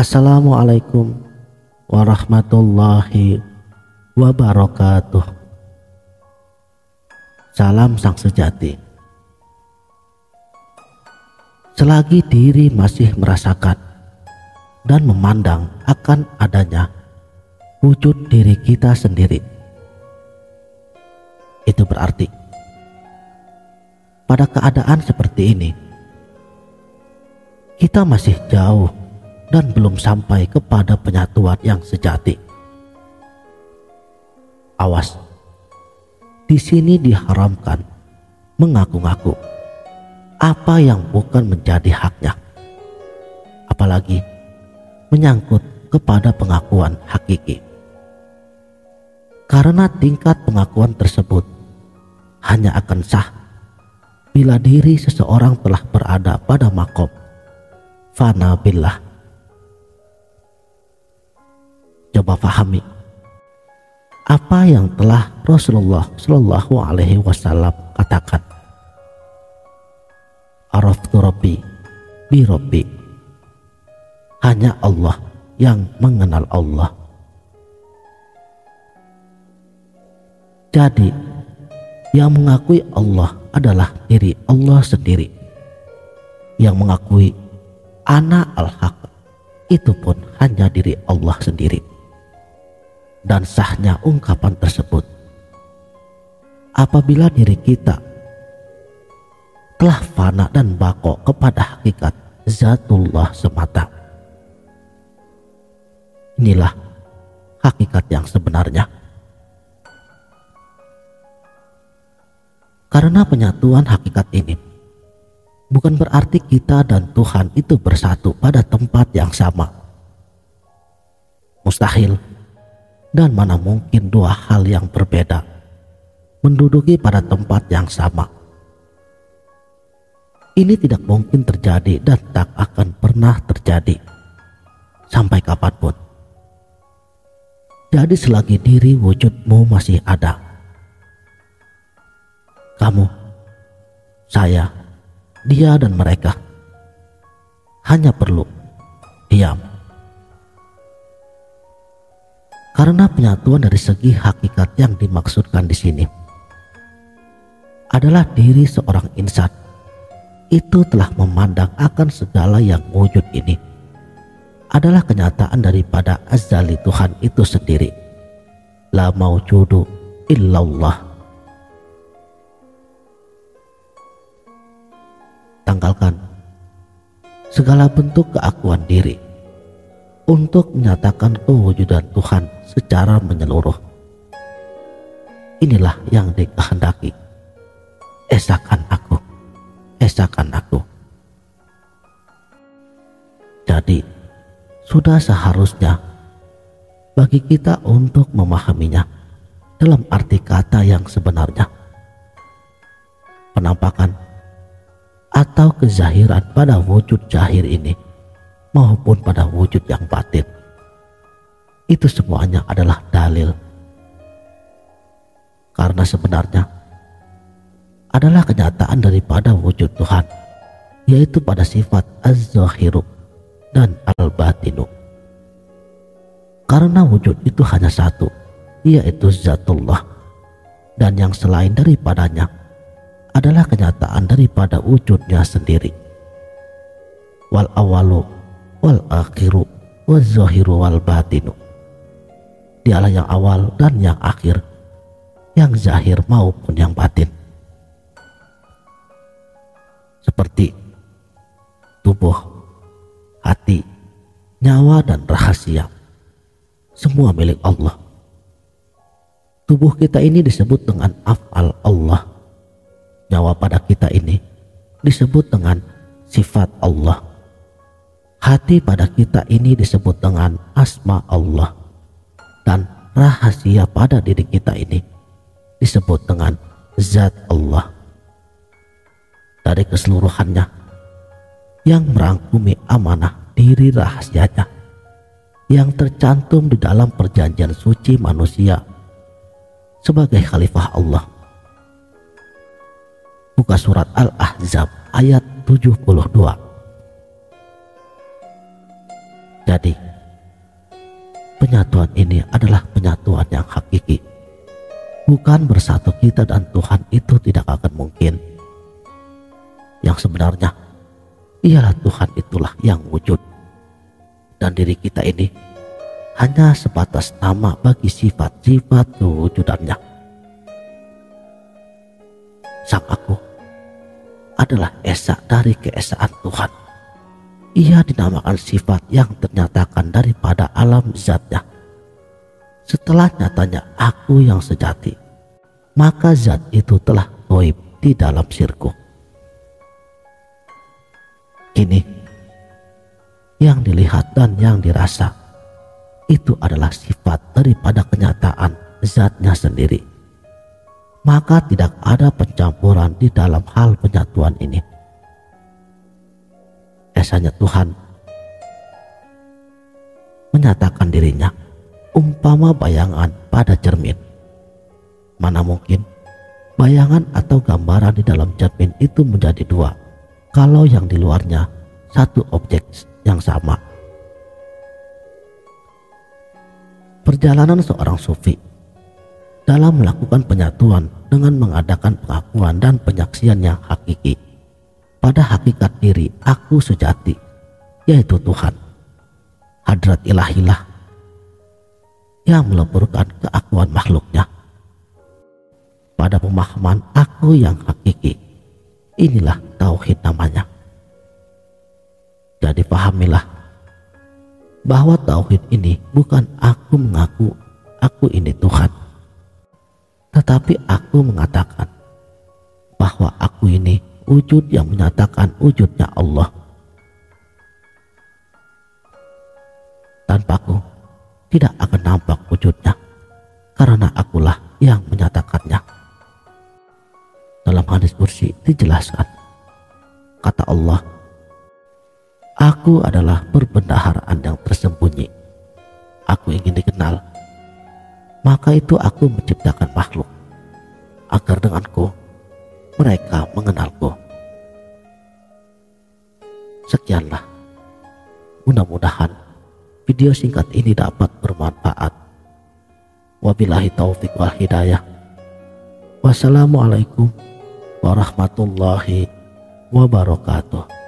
Assalamualaikum warahmatullahi wabarakatuh. Salam sang sejati. Selagi diri masih merasakan dan memandang akan adanya wujud diri kita sendiri, itu berarti pada keadaan seperti ini kita masih jauh dan belum sampai kepada penyatuan yang sejati. Awas, di sini diharamkan mengaku-ngaku apa yang bukan menjadi haknya, apalagi menyangkut kepada pengakuan hakiki. Karena tingkat pengakuan tersebut hanya akan sah bila diri seseorang telah berada pada maqam fana billah. Coba pahami apa yang telah Rasulullah Shallallahu Alaihi Wasallam katakan. Araftu Rabbi bi Rabbi. Hanya Allah yang mengenal Allah. Jadi yang mengakui Allah adalah diri Allah sendiri. Yang mengakui Ana al-Haq itu pun hanya diri Allah sendiri. Dan sahnya ungkapan tersebut apabila diri kita telah fana dan bako kepada hakikat zatullah semata. Inilah hakikat yang sebenarnya. Karena penyatuan hakikat ini bukan berarti kita dan Tuhan itu bersatu pada tempat yang sama. Mustahil. Dan mana mungkin dua hal yang berbeda menduduki pada tempat yang sama. Ini tidak mungkin terjadi dan tak akan pernah terjadi sampai kapanpun. Jadi selagi diri wujudmu masih ada, kamu, saya, dia dan mereka hanya perlu diam. Karena penyatuan dari segi hakikat yang dimaksudkan di sini adalah diri seorang insan itu telah memandang akan segala yang wujud ini adalah kenyataan daripada azali Tuhan itu sendiri. La maujudu illallah. Tanggalkan segala bentuk keakuan diri untuk menyatakan kewujudan Tuhan secara menyeluruh. Inilah yang dikehendaki. Esakan aku, esakan aku. Jadi sudah seharusnya bagi kita untuk memahaminya dalam arti kata yang sebenarnya. Penampakan atau kezahiran pada wujud zahir ini maupun pada wujud yang batin, itu semuanya adalah dalil. Karena sebenarnya adalah kenyataan daripada wujud Tuhan, yaitu pada sifat az-zahiru dan al-batinu. Karena wujud itu hanya satu, yaitu zatullah, dan yang selain daripadanya adalah kenyataan daripada wujudnya sendiri. Wal awalu wal akhiru wal zahiru wal batinu. Dialah yang awal dan yang akhir, yang zahir maupun yang batin. Seperti tubuh, hati, nyawa dan rahasia, semua milik Allah. Tubuh kita ini disebut dengan af'al Allah. Nyawa pada kita ini disebut dengan sifat Allah. Hati pada kita ini disebut dengan asma Allah. Dan rahasia pada diri kita ini disebut dengan zat Allah. Dari keseluruhannya yang merangkumi amanah diri rahasianya yang tercantum di dalam perjanjian suci manusia sebagai khalifah Allah. Buka surat Al-Ahzab ayat 72. Jadi, penyatuan ini adalah penyatuan yang hakiki. Bukan bersatu kita dan Tuhan itu tidak akan mungkin. Yang sebenarnya, ialah Tuhan itulah yang wujud. Dan diri kita ini hanya sebatas nama bagi sifat-sifat kewujudannya. Sang Aku adalah esa dari keesaan Tuhan. Ia dinamakan sifat yang ternyatakan daripada alam zatnya. Setelah nyatanya Aku yang sejati, maka zat itu telah goib di dalam sirku. Kini, yang dilihat dan yang dirasa itu adalah sifat daripada kenyataan zatnya sendiri. Maka tidak ada pencampuran di dalam hal penyatuan ini. Esanya Tuhan menyatakan dirinya umpama bayangan pada cermin. Mana mungkin bayangan atau gambaran di dalam cermin itu menjadi dua, kalau yang di luarnya satu objek yang sama. Perjalanan seorang sufi dalam melakukan penyatuan dengan mengadakan pengakuan dan penyaksian yang hakiki pada hakikat diri Aku sejati, yaitu Tuhan, hadrat ilahilah yang meleburkan keakuan makhluknya pada pemahaman Aku yang hakiki. Inilah tauhid namanya. Jadi pahamilah bahwa tauhid ini bukan aku mengaku aku ini Tuhan, tetapi aku mengatakan bahwa aku ini wujud yang menyatakan wujudnya Allah. Tanpaku tidak akan nampak wujudnya, karena Akulah yang menyatakannya. Dalam hadis kursi dijelaskan, kata Allah, Aku adalah perbendaharaan yang tersembunyi. Aku ingin dikenal, maka itu Aku menciptakan makhluk, agar denganku mereka mengenalku. Sekianlah. Mudah-mudahan video singkat ini dapat bermanfaat. Wabillahi taufiq wal hidayah. Wassalamualaikum warahmatullahi wabarakatuh.